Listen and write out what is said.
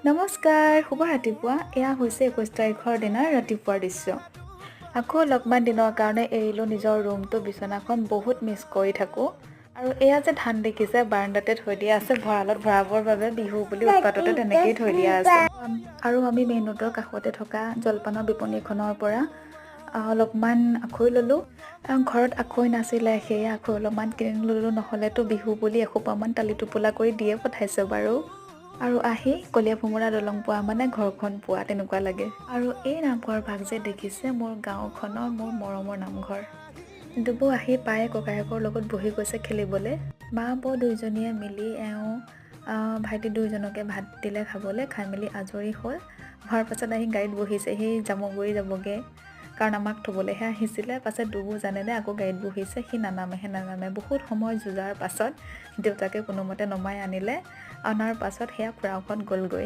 নমস্কাৰ, শুভ ৰাতিপুৱা। এয়া হৈছে 21 তাৰিখৰ দিনাৰ ৰাতিপুৱাৰ দৃশ্য। আকৌ অলপমান দিনৰ কাৰণে এৰিলোঁ নিজৰ ৰুমটো, বিচনাখন বহুত মিছ কৰি থাকোঁ। আৰু এয়া যে ধান দেখিছে বাৰাণ্ডাতে থৈ দিয়া আছে, ভঁৰালত ভৰাবৰ বাবে বিহু বুলি উৎপাততে তেনেকেই থৈ দিয়া আছে। আৰু আমি মেইন ৰোডৰ কাষতে থকা জলপানৰ বিপণীখনৰ পৰা অলপমান আখৈ ল'লোঁ। ঘৰত আখৈ নাছিলে, সেয়ে আখৈ অলপমান কিনি ল'লোঁ, নহ'লেতো বিহু বুলি এসোপামান টালি টোপোলা কৰি দিয়ে পঠাইছে বাৰু। আৰু আহি কলীয়া ভোমোৰা দলং পোৱা মানে ঘৰখন পোৱা তেনেকুৱা লাগে। আৰু এই নামঘৰ ভাগ যে দেখিছে, মোৰ গাঁওখনৰ মোৰ মৰমৰ নামঘৰ। দুবু আহি পায়ে ককায়েকৰ লগত বহি গৈছে খেলিবলৈ। মা বৌ দুইজনীয়ে মিলি ভাইটি দুইজনকে ভাত দিলে খাবলৈ, খাই মেলি আজৰি হ'ল। হোৱাৰ পাছত আহি গাড়ীত বহিছে, সেই জামুগুৰি যাবগৈ, কাৰণ আমাক থ'বলৈহে আহিছিলে। পাছত দুবু জানেনে আকৌ গাড়ীত বহিছে, সি নানামে। বহুত সময় যুঁজাৰ পাছত দেউতাকে কোনোমতে নমাই আনিলে। অনাৰ পাছত সেয়া ফুৰাওঁখন গ'লগৈ।